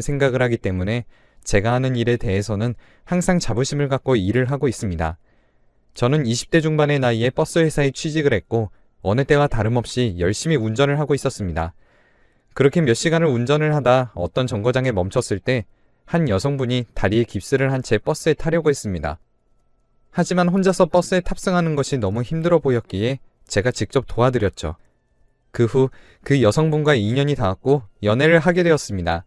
생각을 하기 때문에 제가 하는 일에 대해서는 항상 자부심을 갖고 일을 하고 있습니다. 저는 20대 중반의 나이에 버스 회사에 취직을 했고 어느 때와 다름없이 열심히 운전을 하고 있었습니다. 그렇게 몇 시간을 운전을 하다 어떤 정거장에 멈췄을 때 한 여성분이 다리에 깁스를 한 채 버스에 타려고 했습니다. 하지만 혼자서 버스에 탑승하는 것이 너무 힘들어 보였기에 제가 직접 도와드렸죠. 그 후 그 여성분과 인연이 닿았고 연애를 하게 되었습니다.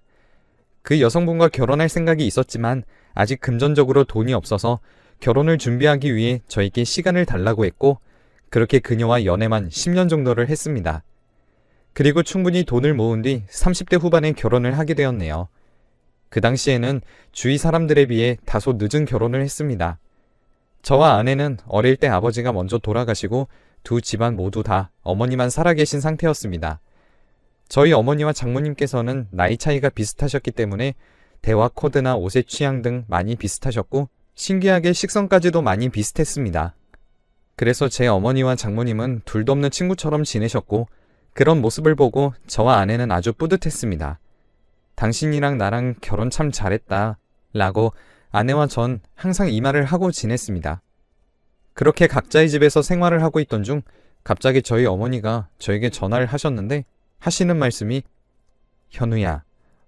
그 여성분과 결혼할 생각이 있었지만 아직 금전적으로 돈이 없어서 결혼을 준비하기 위해 저에게 시간을 달라고 했고 그렇게 그녀와 연애만 10년 정도를 했습니다. 그리고 충분히 돈을 모은 뒤 30대 후반에 결혼을 하게 되었네요. 그 당시에는 주위 사람들에 비해 다소 늦은 결혼을 했습니다. 저와 아내는 어릴 때 아버지가 먼저 돌아가시고 두 집안 모두 다 어머니만 살아계신 상태였습니다. 저희 어머니와 장모님께서는 나이 차이가 비슷하셨기 때문에 대화 코드나 옷의 취향 등 많이 비슷하셨고 신기하게 식성까지도 많이 비슷했습니다. 그래서 제 어머니와 장모님은 둘도 없는 친구처럼 지내셨고 그런 모습을 보고 저와 아내는 아주 뿌듯했습니다. 당신이랑 나랑 결혼 참 잘했다 라고 아내와 전 항상 이 말을 하고 지냈습니다. 그렇게 각자의 집에서 생활을 하고 있던 중 갑자기 저희 어머니가 저에게 전화를 하셨는데 하시는 말씀이 현우야,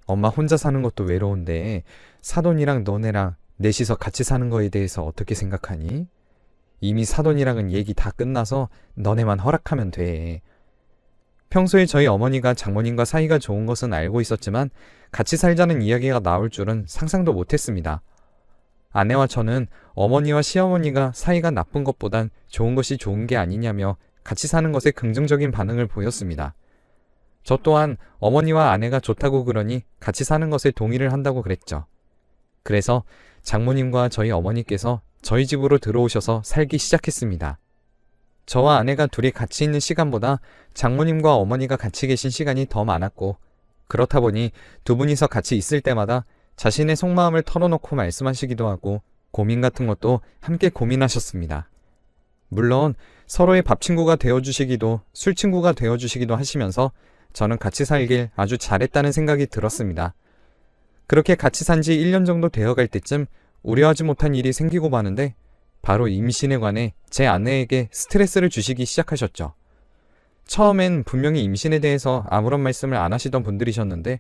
엄마 혼자 사는 것도 외로운데 사돈이랑 너네랑 넷이서 같이 사는 거에 대해서 어떻게 생각하니? 이미 사돈이랑은 얘기 다 끝나서 너네만 허락하면 돼. 평소에 저희 어머니가 장모님과 사이가 좋은 것은 알고 있었지만 같이 살자는 이야기가 나올 줄은 상상도 못했습니다. 아내와 저는 어머니와 시어머니가 사이가 나쁜 것보단 좋은 것이 좋은 게 아니냐며 같이 사는 것에 긍정적인 반응을 보였습니다. 저 또한 어머니와 아내가 좋다고 그러니 같이 사는 것에 동의를 한다고 그랬죠. 그래서 장모님과 저희 어머니께서 저희 집으로 들어오셔서 살기 시작했습니다. 저와 아내가 둘이 같이 있는 시간보다 장모님과 어머니가 같이 계신 시간이 더 많았고 그렇다 보니 두 분이서 같이 있을 때마다 자신의 속마음을 털어놓고 말씀하시기도 하고 고민 같은 것도 함께 고민하셨습니다. 물론 서로의 밥 친구가 되어주시기도 술 친구가 되어주시기도 하시면서 저는 같이 살길 아주 잘했다는 생각이 들었습니다. 그렇게 같이 산 지 1년 정도 되어갈 때쯤 우려하지 못한 일이 생기고 마는데 바로 임신에 관해 제 아내에게 스트레스를 주시기 시작하셨죠. 처음엔 분명히 임신에 대해서 아무런 말씀을 안 하시던 분들이셨는데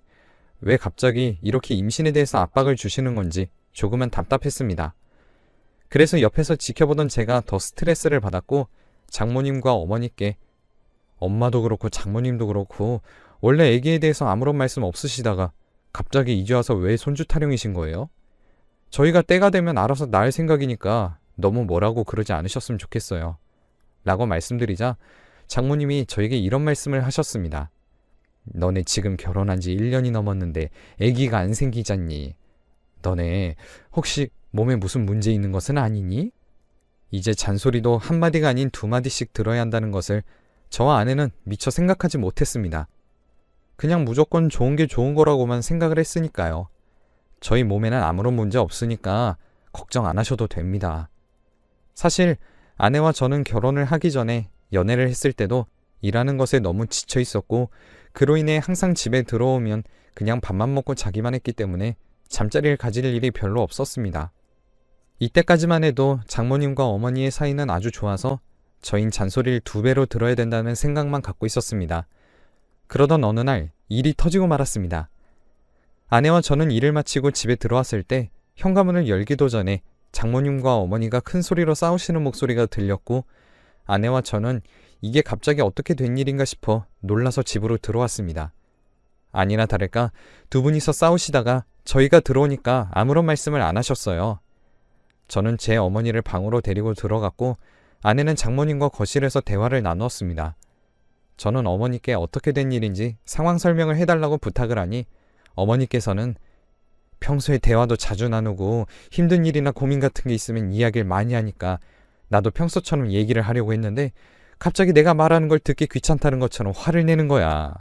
왜 갑자기 이렇게 임신에 대해서 압박을 주시는 건지 조금은 답답했습니다. 그래서 옆에서 지켜보던 제가 더 스트레스를 받았고 장모님과 어머니께 엄마도 그렇고 장모님도 그렇고 원래 아기에 대해서 아무런 말씀 없으시다가 갑자기 이제 와서 왜 손주 타령이신 거예요? 저희가 때가 되면 알아서 낳을 생각이니까 너무 뭐라고 그러지 않으셨으면 좋겠어요. 라고 말씀드리자 장모님이 저에게 이런 말씀을 하셨습니다. 너네 지금 결혼한 지 1년이 넘었는데 아기가 안 생기잖니. 너네 혹시 몸에 무슨 문제 있는 것은 아니니? 이제 잔소리도 한마디가 아닌 두 마디씩 들어야 한다는 것을 저와 아내는 미처 생각하지 못했습니다. 그냥 무조건 좋은 게 좋은 거라고만 생각을 했으니까요. 저희 몸에는 아무런 문제 없으니까 걱정 안 하셔도 됩니다. 사실 아내와 저는 결혼을 하기 전에 연애를 했을 때도 일하는 것에 너무 지쳐 있었고 그로 인해 항상 집에 들어오면 그냥 밥만 먹고 자기만 했기 때문에 잠자리를 가질 일이 별로 없었습니다. 이때까지만 해도 장모님과 어머니의 사이는 아주 좋아서 저흰 잔소리를 2배로 들어야 된다는 생각만 갖고 있었습니다. 그러던 어느 날 일이 터지고 말았습니다. 아내와 저는 일을 마치고 집에 들어왔을 때 현관문을 열기도 전에 장모님과 어머니가 큰 소리로 싸우시는 목소리가 들렸고 아내와 저는 이게 갑자기 어떻게 된 일인가 싶어 놀라서 집으로 들어왔습니다. 아니나 다를까 두 분이서 싸우시다가 저희가 들어오니까 아무런 말씀을 안 하셨어요. 저는 제 어머니를 방으로 데리고 들어갔고 아내는 장모님과 거실에서 대화를 나누었습니다. 저는 어머니께 어떻게 된 일인지 상황 설명을 해달라고 부탁을 하니 어머니께서는 평소에 대화도 자주 나누고 힘든 일이나 고민 같은 게 있으면 이야기를 많이 하니까 나도 평소처럼 얘기를 하려고 했는데 갑자기 내가 말하는 걸 듣기 귀찮다는 것처럼 화를 내는 거야.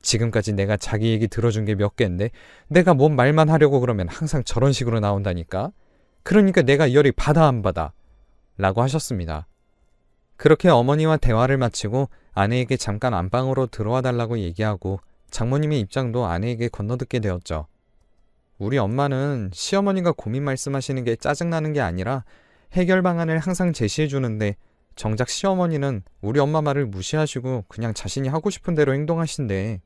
지금까지 내가 자기 얘기 들어준 게 몇 개인데 내가 뭔 말만 하려고 그러면 항상 저런 식으로 나온다니까. 그러니까 내가 열이 받아 안 받아? 라고 하셨습니다. 그렇게 어머니와 대화를 마치고 아내에게 잠깐 안방으로 들어와 달라고 얘기하고 장모님의 입장도 아내에게 건너듣게 되었죠. 우리 엄마는 시어머니가 고민 말씀하시는 게 짜증나는 게 아니라 해결 방안을 항상 제시해 주는데 정작 시어머니는 우리 엄마 말을 무시하시고 그냥 자신이 하고 싶은 대로 행동하신대.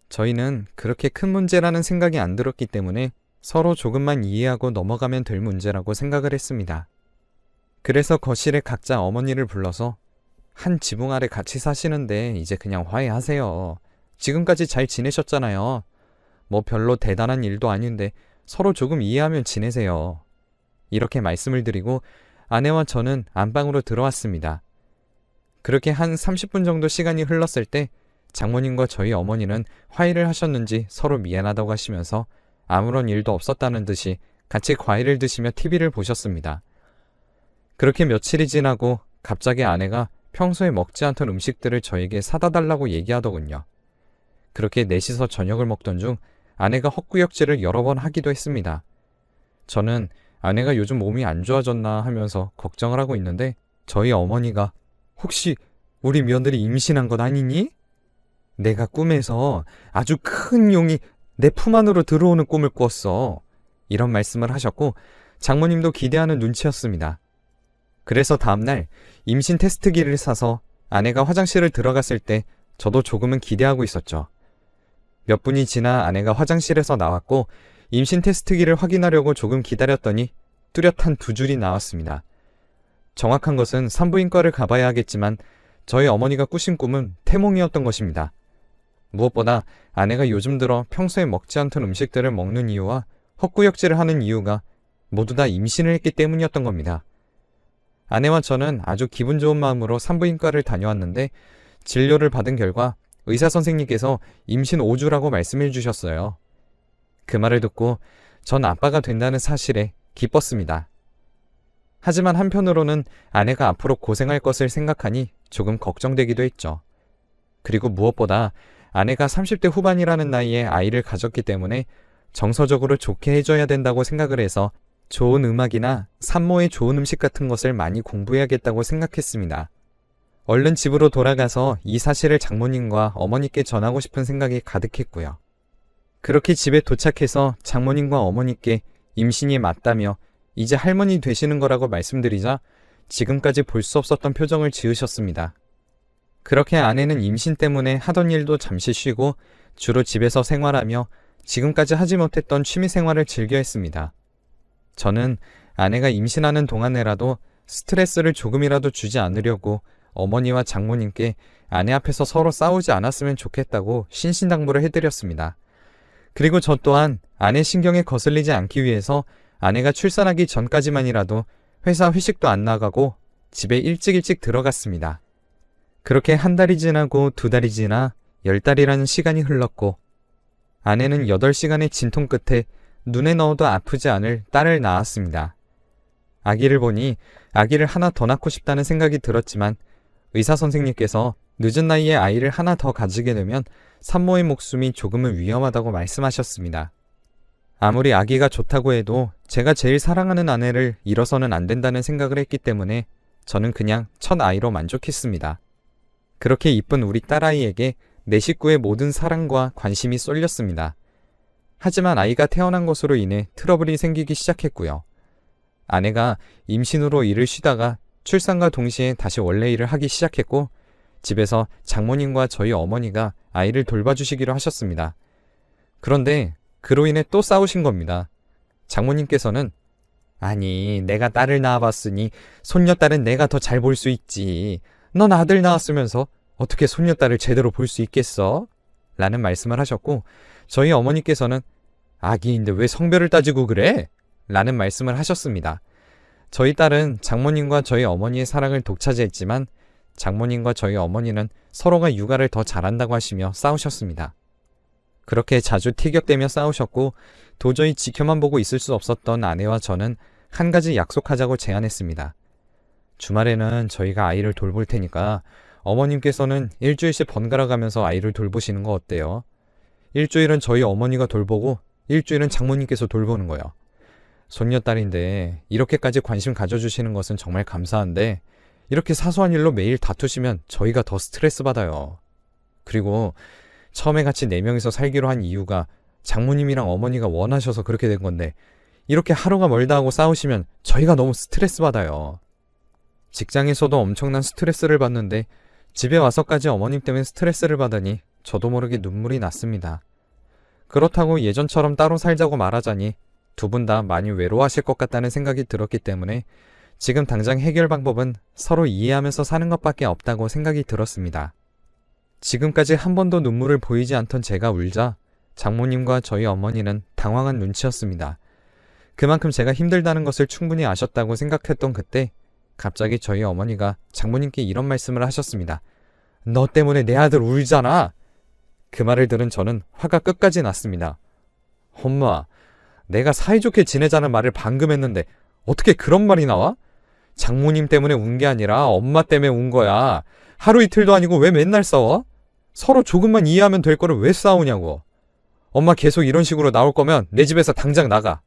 저희는 그렇게 큰 문제라는 생각이 안 들었기 때문에 서로 조금만 이해하고 넘어가면 될 문제라고 생각을 했습니다. 그래서 거실에 각자 어머니를 불러서 한 지붕 아래 같이 사시는데 이제 그냥 화해하세요. 지금까지 잘 지내셨잖아요. 뭐 별로 대단한 일도 아닌데 서로 조금 이해하면 지내세요. 이렇게 말씀을 드리고 아내와 저는 안방으로 들어왔습니다. 그렇게 한 30분 정도 시간이 흘렀을 때 장모님과 저희 어머니는 화해를 하셨는지 서로 미안하다고 하시면서 아무런 일도 없었다는 듯이 같이 과일을 드시며 TV를 보셨습니다. 그렇게 며칠이 지나고 갑자기 아내가 평소에 먹지 않던 음식들을 저에게 사다 달라고 얘기하더군요. 그렇게 넷이서 저녁을 먹던 중 아내가 헛구역질을 여러 번 하기도 했습니다. 저는 아내가 요즘 몸이 안 좋아졌나 하면서 걱정을 하고 있는데 저희 어머니가 혹시 우리 며느리 임신한 건 아니니? 내가 꿈에서 아주 큰 용이 내 품 안으로 들어오는 꿈을 꿨어. 이런 말씀을 하셨고 장모님도 기대하는 눈치였습니다. 그래서 다음날 임신 테스트기를 사서 아내가 화장실을 들어갔을 때 저도 조금은 기대하고 있었죠. 몇 분이 지나 아내가 화장실에서 나왔고 임신 테스트기를 확인하려고 조금 기다렸더니 뚜렷한 2줄이 나왔습니다. 정확한 것은 산부인과를 가봐야 하겠지만 저희 어머니가 꾸신 꿈은 태몽이었던 것입니다. 무엇보다 아내가 요즘 들어 평소에 먹지 않던 음식들을 먹는 이유와 헛구역질을 하는 이유가 모두 다 임신을 했기 때문이었던 겁니다. 아내와 저는 아주 기분 좋은 마음으로 산부인과를 다녀왔는데 진료를 받은 결과 의사 선생님께서 임신 5주라고 말씀해 주셨어요. 그 말을 듣고 전 아빠가 된다는 사실에 기뻤습니다. 하지만 한편으로는 아내가 앞으로 고생할 것을 생각하니 조금 걱정되기도 했죠. 그리고 무엇보다 아내가 30대 후반이라는 나이에 아이를 가졌기 때문에 정서적으로 좋게 해줘야 된다고 생각을 해서 좋은 음악이나 산모의 좋은 음식 같은 것을 많이 공부해야겠다고 생각했습니다. 얼른 집으로 돌아가서 이 사실을 장모님과 어머니께 전하고 싶은 생각이 가득했고요. 그렇게 집에 도착해서 장모님과 어머니께 임신이 맞다며 이제 할머니 되시는 거라고 말씀드리자 지금까지 볼 수 없었던 표정을 지으셨습니다. 그렇게 아내는 임신 때문에 하던 일도 잠시 쉬고 주로 집에서 생활하며 지금까지 하지 못했던 취미 생활을 즐겨 했습니다. 저는 아내가 임신하는 동안에라도 스트레스를 조금이라도 주지 않으려고 어머니와 장모님께 아내 앞에서 서로 싸우지 않았으면 좋겠다고 신신당부를 해드렸습니다. 그리고 저 또한 아내 신경에 거슬리지 않기 위해서 아내가 출산하기 전까지만이라도 회사 회식도 안 나가고 집에 일찍 들어갔습니다. 그렇게 한 달이 지나고 2달이 지나 10달이라는 시간이 흘렀고 아내는 8시간의 진통 끝에 눈에 넣어도 아프지 않을 딸을 낳았습니다. 아기를 보니 아기를 하나 더 낳고 싶다는 생각이 들었지만 의사 선생님께서 늦은 나이에 아이를 하나 더 가지게 되면 산모의 목숨이 조금은 위험하다고 말씀하셨습니다. 아무리 아기가 좋다고 해도 제가 제일 사랑하는 아내를 잃어서는 안 된다는 생각을 했기 때문에 저는 그냥 첫 아이로 만족했습니다. 그렇게 이쁜 우리 딸아이에게 내 식구의 모든 사랑과 관심이 쏠렸습니다. 하지만 아이가 태어난 것으로 인해 트러블이 생기기 시작했고요. 아내가 임신으로 일을 쉬다가 출산과 동시에 다시 원래 일을 하기 시작했고 집에서 장모님과 저희 어머니가 아이를 돌봐주시기로 하셨습니다. 그런데 그로 인해 또 싸우신 겁니다. 장모님께서는 아니 내가 딸을 낳아봤으니 손녀딸은 내가 더 잘 볼 수 있지. 넌 아들 낳았으면서 어떻게 손녀딸을 제대로 볼 수 있겠어? 라는 말씀을 하셨고 저희 어머니께서는 아기인데 왜 성별을 따지고 그래? 라는 말씀을 하셨습니다. 저희 딸은 장모님과 저희 어머니의 사랑을 독차지했지만 장모님과 저희 어머니는 서로가 육아를 더 잘한다고 하시며 싸우셨습니다. 그렇게 자주 티격대며 싸우셨고 도저히 지켜만 보고 있을 수 없었던 아내와 저는 한 가지 약속하자고 제안했습니다. 주말에는 저희가 아이를 돌볼 테니까 어머님께서는 일주일씩 번갈아 가면서 아이를 돌보시는 거 어때요? 일주일은 저희 어머니가 돌보고 일주일은 장모님께서 돌보는 거예요. 손녀딸인데 이렇게까지 관심 가져주시는 것은 정말 감사한데 이렇게 사소한 일로 매일 다투시면 저희가 더 스트레스 받아요. 그리고 처음에 같이 4명이서 살기로 한 이유가 장모님이랑 어머니가 원하셔서 그렇게 된 건데 이렇게 하루가 멀다 하고 싸우시면 저희가 너무 스트레스 받아요. 직장에서도 엄청난 스트레스를 받는데 집에 와서까지 어머님 때문에 스트레스를 받으니 저도 모르게 눈물이 났습니다. 그렇다고 예전처럼 따로 살자고 말하자니 두 분 다 많이 외로워하실 것 같다는 생각이 들었기 때문에 지금 당장 해결 방법은 서로 이해하면서 사는 것밖에 없다고 생각이 들었습니다. 지금까지 한 번도 눈물을 보이지 않던 제가 울자 장모님과 저희 어머니는 당황한 눈치였습니다. 그만큼 제가 힘들다는 것을 충분히 아셨다고 생각했던 그때 갑자기 저희 어머니가 장모님께 이런 말씀을 하셨습니다. 너 때문에 내 아들 울잖아. 그 말을 들은 저는 화가 끝까지 났습니다. 엄마, 내가 사이좋게 지내자는 말을 방금 했는데 어떻게 그런 말이 나와? 장모님 때문에 운 게 아니라 엄마 때문에 운 거야. 하루 이틀도 아니고 왜 맨날 싸워? 서로 조금만 이해하면 될 거를 왜 싸우냐고. 엄마 계속 이런 식으로 나올 거면 내 집에서 당장 나가.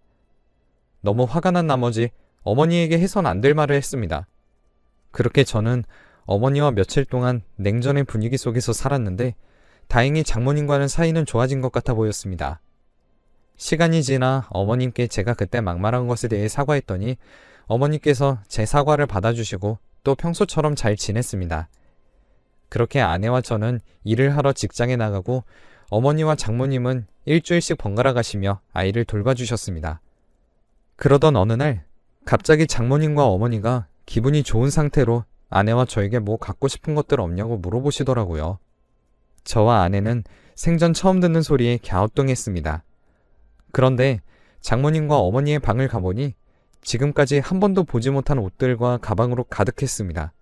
너무 화가 난 나머지 어머니에게 해선 안 될 말을 했습니다. 그렇게 저는 어머니와 며칠 동안 냉전의 분위기 속에서 살았는데 다행히 장모님과는 사이는 좋아진 것 같아 보였습니다. 시간이 지나 어머님께 제가 그때 막말한 것에 대해 사과했더니 어머니께서 제 사과를 받아주시고 또 평소처럼 잘 지냈습니다. 그렇게 아내와 저는 일을 하러 직장에 나가고 어머니와 장모님은 일주일씩 번갈아 가시며 아이를 돌봐주셨습니다. 그러던 어느 날 갑자기 장모님과 어머니가 기분이 좋은 상태로 아내와 저에게 뭐 갖고 싶은 것들 없냐고 물어보시더라고요. 저와 아내는 생전 처음 듣는 소리에 갸우뚱했습니다. 그런데 장모님과 어머니의 방을 가보니 지금까지 한 번도 보지 못한 옷들과 가방으로 가득했습니다.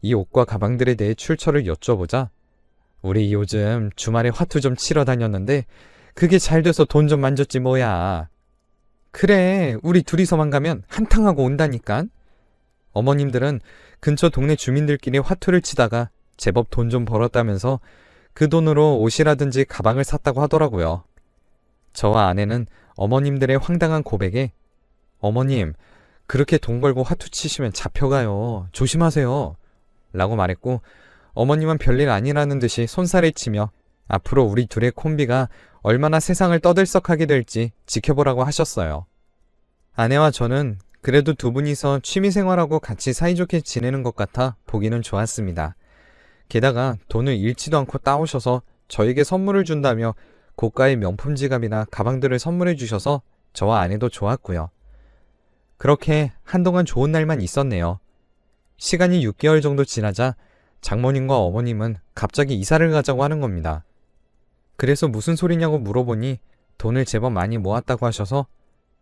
이 옷과 가방들에 대해 출처를 여쭤보자 우리 요즘 주말에 화투 좀 치러 다녔는데 그게 잘 돼서 돈 좀 만졌지 뭐야. 그래, 우리 둘이서만 가면 한탕하고 온다니까. 어머님들은 근처 동네 주민들끼리 화투를 치다가 제법 돈 좀 벌었다면서 그 돈으로 옷이라든지 가방을 샀다고 하더라고요. 저와 아내는 어머님들의 황당한 고백에 어머님, 그렇게 돈 벌고 화투 치시면 잡혀가요. 조심하세요. 라고 말했고 어머님은 별일 아니라는 듯이 손살을 치며 앞으로 우리 둘의 콤비가 얼마나 세상을 떠들썩하게 될지 지켜보라고 하셨어요. 아내와 저는 그래도 두 분이서 취미생활하고 같이 사이좋게 지내는 것 같아 보기는 좋았습니다. 게다가 돈을 잃지도 않고 따오셔서 저에게 선물을 준다며 고가의 명품 지갑이나 가방들을 선물해 주셔서 저와 아내도 좋았고요. 그렇게 한동안 좋은 날만 있었네요. 시간이 6개월 정도 지나자 장모님과 어머님은 갑자기 이사를 가자고 하는 겁니다. 그래서 무슨 소리냐고 물어보니 돈을 제법 많이 모았다고 하셔서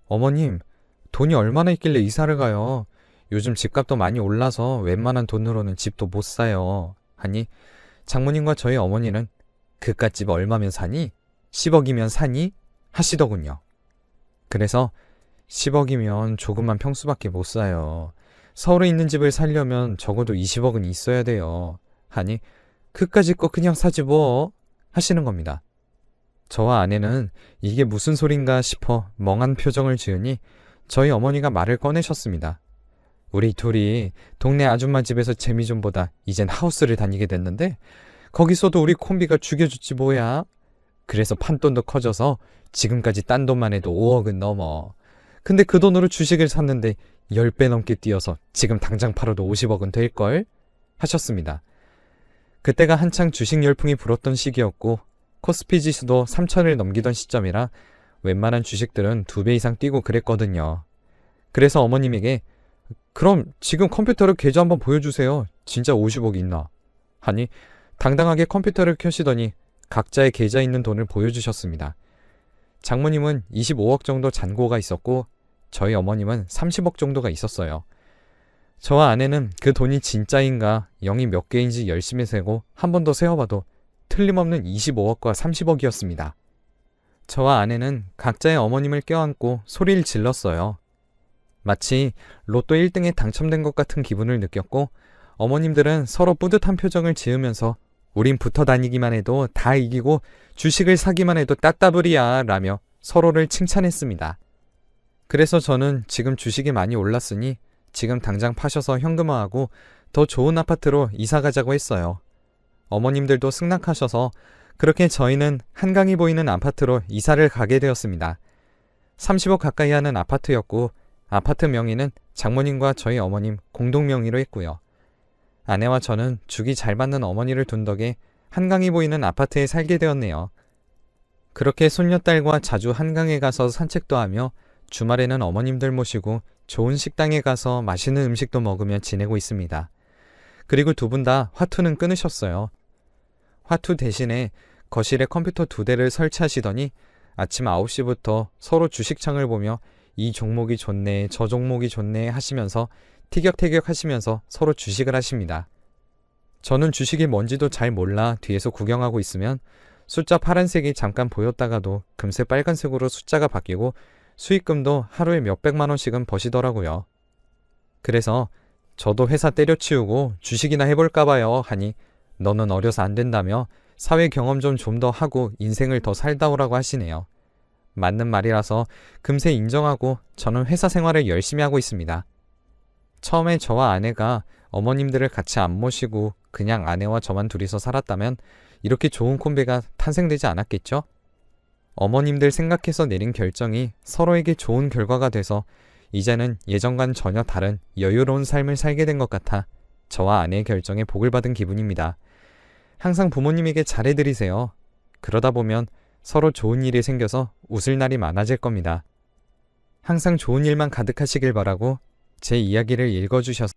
어머님, 돈이 얼마나 있길래 이사를 가요? 요즘 집값도 많이 올라서 웬만한 돈으로는 집도 못 사요. 하니 장모님과 저희 어머니는 그깟 집 얼마면 사니? 10억이면 사니? 하시더군요. 그래서 10억이면 조그만 평수밖에 못 사요. 서울에 있는 집을 살려면 적어도 20억은 있어야 돼요. 하니 그까짓 거 그냥 사지 뭐 하시는 겁니다. 저와 아내는 이게 무슨 소린가 싶어 멍한 표정을 지으니 저희 어머니가 말을 꺼내셨습니다. 우리 둘이 동네 아줌마 집에서 재미 좀 보다 이젠 하우스를 다니게 됐는데 거기서도 우리 콤비가 죽여줬지 뭐야. 그래서 판돈도 커져서 지금까지 딴 돈만 해도 5억은 넘어. 근데 그 돈으로 주식을 샀는데 10배 넘게 뛰어서 지금 당장 팔아도 50억은 될걸? 하셨습니다. 그때가 한창 주식 열풍이 불었던 시기였고 코스피 지수도 3,000을 넘기던 시점이라 웬만한 주식들은 2배 이상 뛰고 그랬거든요. 그래서 어머님에게 그럼 지금 컴퓨터로 계좌 한번 보여주세요. 진짜 50억 있나? 하니 당당하게 컴퓨터를 켜시더니 각자의 계좌에 있는 돈을 보여주셨습니다. 장모님은 25억 정도 잔고가 있었고 저희 어머님은 30억 정도가 있었어요. 저와 아내는 그 돈이 진짜인가 0이 몇 개인지 열심히 세고 한 번 더 세어봐도 틀림없는 25억과 30억이었습니다. 저와 아내는 각자의 어머님을 껴안고 소리를 질렀어요. 마치 로또 1등에 당첨된 것 같은 기분을 느꼈고 어머님들은 서로 뿌듯한 표정을 지으면서 우린 붙어 다니기만 해도 다 이기고 주식을 사기만 해도 따따블이야 라며 서로를 칭찬했습니다. 그래서 저는 지금 주식이 많이 올랐으니 지금 당장 파셔서 현금화하고 더 좋은 아파트로 이사 가자고 했어요. 어머님들도 승낙하셔서 그렇게 저희는 한강이 보이는 아파트로 이사를 가게 되었습니다. 30억 가까이 하는 아파트였고 아파트 명의는 장모님과 저희 어머님 공동 명의로 했고요. 아내와 저는 죽이 잘 맞는 어머니를 둔 덕에 한강이 보이는 아파트에 살게 되었네요. 그렇게 손녀딸과 자주 한강에 가서 산책도 하며 주말에는 어머님들 모시고 좋은 식당에 가서 맛있는 음식도 먹으며 지내고 있습니다. 그리고 두 분 다 화투는 끊으셨어요. 화투 대신에 거실에 컴퓨터 2대를 설치하시더니 아침 9시부터 서로 주식창을 보며 이 종목이 좋네, 저 종목이 좋네 하시면서 티격태격 하시면서 서로 주식을 하십니다. 저는 주식이 뭔지도 잘 몰라 뒤에서 구경하고 있으면 숫자 파란색이 잠깐 보였다가도 금세 빨간색으로 숫자가 바뀌고 수익금도 하루에 몇백만 원씩은 버시더라고요. 그래서 저도 회사 때려치우고 주식이나 해볼까 봐요 하니 너는 어려서 안 된다며 사회 경험 좀 더 하고 인생을 더 살다 오라고 하시네요. 맞는 말이라서 금세 인정하고 저는 회사 생활을 열심히 하고 있습니다. 처음에 저와 아내가 어머님들을 같이 안 모시고 그냥 아내와 저만 둘이서 살았다면 이렇게 좋은 콤비가 탄생되지 않았겠죠? 어머님들 생각해서 내린 결정이 서로에게 좋은 결과가 돼서 이제는 예전과는 전혀 다른 여유로운 삶을 살게 된 것 같아 저와 아내의 결정에 복을 받은 기분입니다. 항상 부모님에게 잘해드리세요. 그러다 보면 서로 좋은 일이 생겨서 웃을 날이 많아질 겁니다. 항상 좋은 일만 가득하시길 바라고 제 이야기를 읽어주셔서